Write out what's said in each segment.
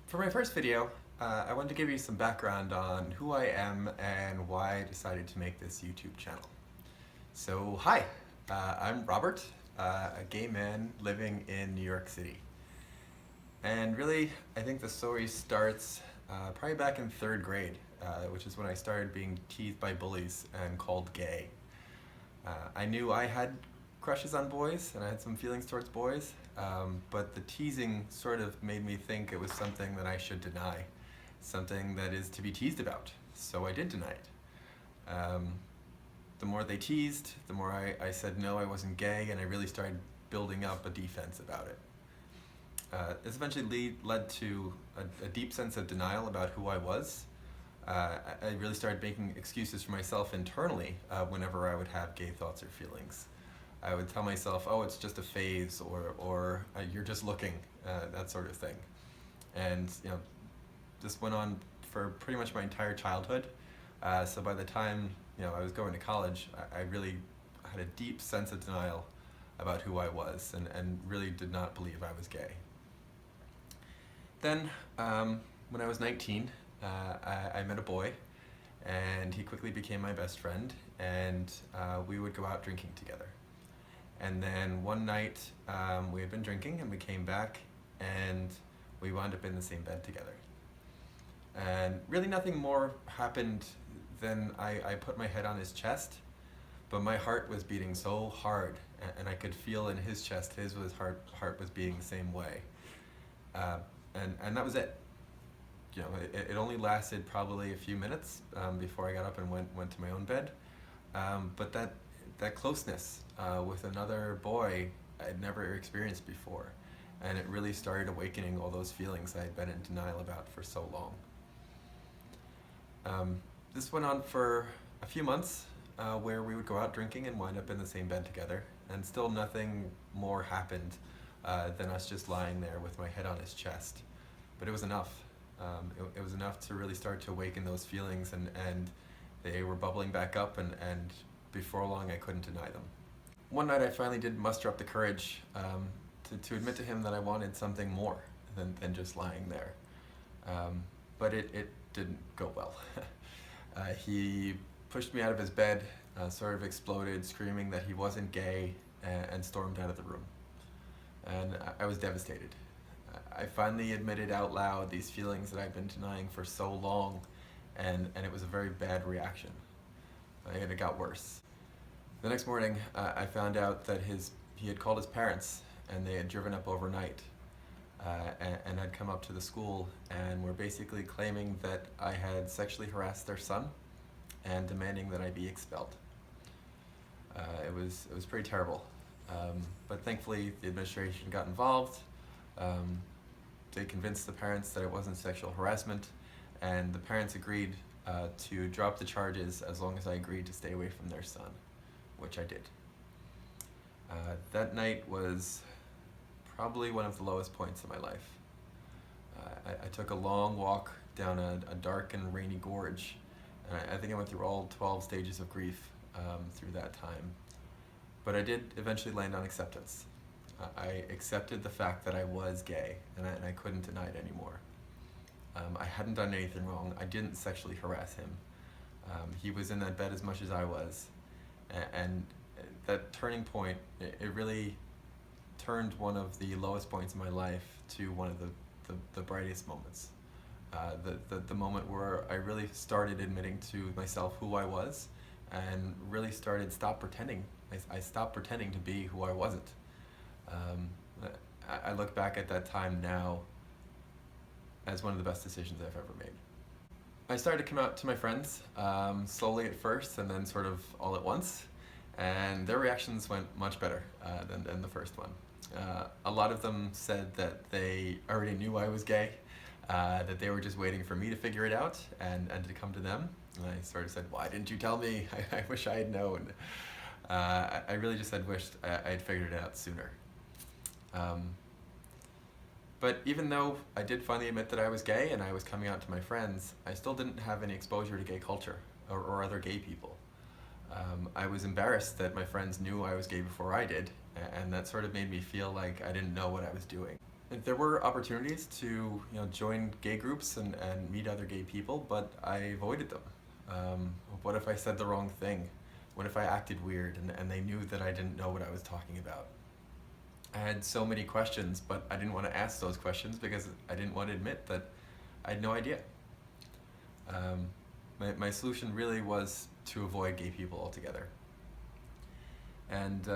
For my first video, I wanted to give you some background on who I am and why I decided to make this YouTube channel. So, hi, I'm Robert, a gay man living in New York City. And really, I think the story starts probably back in third grade, which is when I started being teased by bullies and called gay. I knew I had crushes on boys and I had some feelings towards boys, but the teasing sort of made me think it was something that I should deny, something that is to be teased about. So I did deny it. The more they teased, the more I said no, I wasn't gay, and I really started building up a defense about it. This eventually led to a deep sense of denial about who I was. I really started making excuses for myself internally whenever I would have gay thoughts or feelings. I would tell myself, oh, it's just a phase, or you're just looking, that sort of thing. And this went on for pretty much my entire childhood. So by the time I was going to college, I really had a deep sense of denial about who I was, and really did not believe I was gay. Then, when I was 19, I met a boy, and he quickly became my best friend, and we would go out drinking together. And then one night, we had been drinking, and we came back, and we wound up in the same bed together. And really nothing more happened than I put my head on his chest, but my heart was beating so hard, and I could feel in his chest, heart was beating the same way. And that was it. It only lasted probably a few minutes before I got up and went to my own bed. But that closeness with another boy I'd never experienced before, and it really started awakening all those feelings I had been in denial about for so long. This went on for a few months, where we would go out drinking and wind up in the same bed together, and still nothing more happened than us just lying there with my head on his chest. But it was enough. It was enough to really start to awaken those feelings, and they were bubbling back up, and before long I couldn't deny them. One night I finally did muster up the courage to admit to him that I wanted something more than just lying there. But it didn't go well. He pushed me out of his bed, sort of exploded, screaming that he wasn't gay, and stormed out of the room. And I was devastated. I finally admitted out loud these feelings that I'd been denying for so long, and it was a very bad reaction. And it got worse. The next morning, I found out that he had called his parents, and they had driven up overnight, and had come up to the school and were basically claiming that I had sexually harassed their son and demanding that I be expelled. It was pretty terrible, but thankfully the administration got involved. They convinced the parents that it wasn't sexual harassment, and the parents agreed to drop the charges as long as I agreed to stay away from their son, which I did. That night was probably one of the lowest points in my life. I took a long walk down a dark and rainy gorge, and I think I went through all 12 stages of grief through that time. But I did eventually land on acceptance. I accepted the fact that I was gay, and I couldn't deny it anymore. I hadn't done anything wrong. I didn't sexually harass him. He was in that bed as much as I was. And that turning point, it really turned one of the lowest points in my life to one of the brightest moments. The moment where I really started admitting to myself who I was, and really stop pretending. I stopped pretending to be who I wasn't. I look back at that time now as one of the best decisions I've ever made. I started to come out to my friends, slowly at first, and then sort of all at once, and their reactions went much better than the first one. A lot of them said that they already knew I was gay, that they were just waiting for me to figure it out and to come to them. And I sort of said, why didn't you tell me? I wish I had known. I really just had wished I had figured it out sooner. But even though I did finally admit that I was gay and I was coming out to my friends, I still didn't have any exposure to gay culture or other gay people. I was embarrassed that my friends knew I was gay before I did, and that sort of made me feel like I didn't know what I was doing. There were opportunities to join gay groups and meet other gay people, but I avoided them. What if I said the wrong thing? What if I acted weird and they knew that I didn't know what I was talking about? I had so many questions, but I didn't want to ask those questions because I didn't want to admit that I had no idea. My solution really was to avoid gay people altogether. And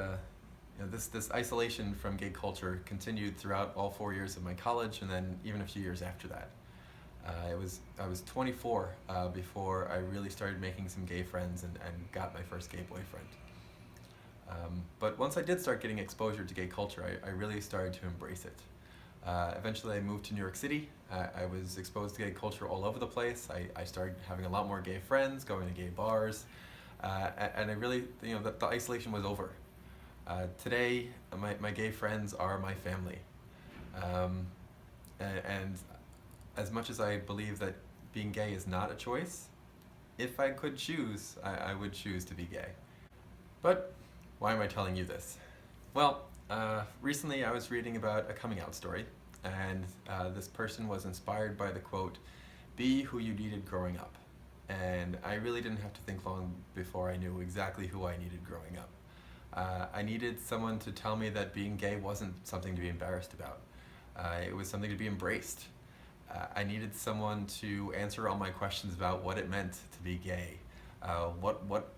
this isolation from gay culture continued throughout all 4 years of my college, and then even a few years after that. I was 24 before I really started making some gay friends and got my first gay boyfriend. But once I did start getting exposure to gay culture, I really started to embrace it. Eventually I moved to New York City. I was exposed to gay culture all over the place. I started having a lot more gay friends, going to gay bars, and I really, the isolation was over. Today, my gay friends are my family. And as much as I believe that being gay is not a choice, if I could choose, I would choose to be gay. But why am I telling you this? Well, recently I was reading about a coming out story, and this person was inspired by the quote, "Be who you needed growing up." And I really didn't have to think long before I knew exactly who I needed growing up. I needed someone to tell me that being gay wasn't something to be embarrassed about. It was something to be embraced. I needed someone to answer all my questions about what it meant to be gay. What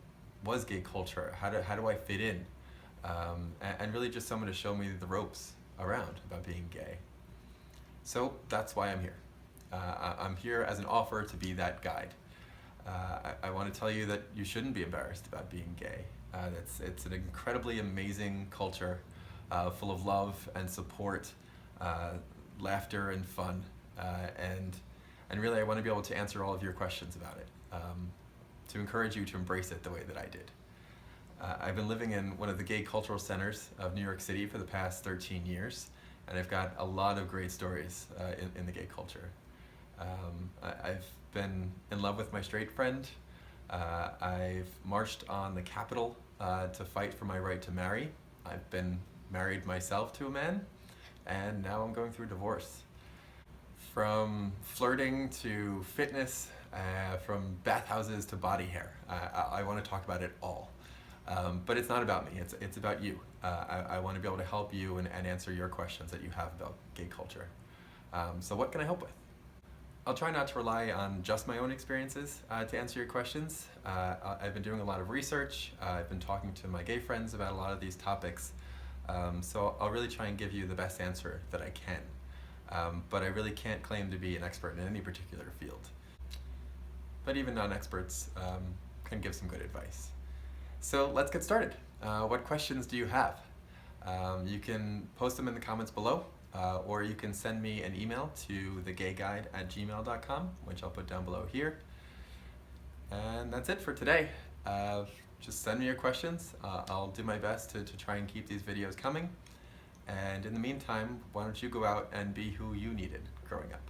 was gay culture? How do I fit in? And really just someone to show me the ropes around about being gay. So that's why I'm here. I'm here as an offer to be that guide. I want to tell you that you shouldn't be embarrassed about being gay. It's an incredibly amazing culture, full of love and support, laughter and fun, and really I want to be able to answer all of your questions about it, to encourage you to embrace it the way that I did. I've been living in one of the gay cultural centers of New York City for the past 13 years, and I've got a lot of great stories in the gay culture. I've been in love with my straight friend. I've marched on the Capitol to fight for my right to marry. I've been married myself to a man, and now I'm going through divorce. From flirting to fitness, from bathhouses to body hair, I want to talk about it all. But it's not about me, it's about you. I want to be able to help you and answer your questions that you have about gay culture. So what can I help with? I'll try not to rely on just my own experiences to answer your questions. I've been doing a lot of research. I've been talking to my gay friends about a lot of these topics. So I'll really try and give you the best answer that I can. But I really can't claim to be an expert in any particular field. But even non-experts can give some good advice. So let's get started. What questions do you have? You can post them in the comments below. Or you can send me an email to theguyde@gmail.com, which I'll put down below here. And that's it for today. Just send me your questions. I'll do my best to try and keep these videos coming. And in the meantime, why don't you go out and be who you needed growing up?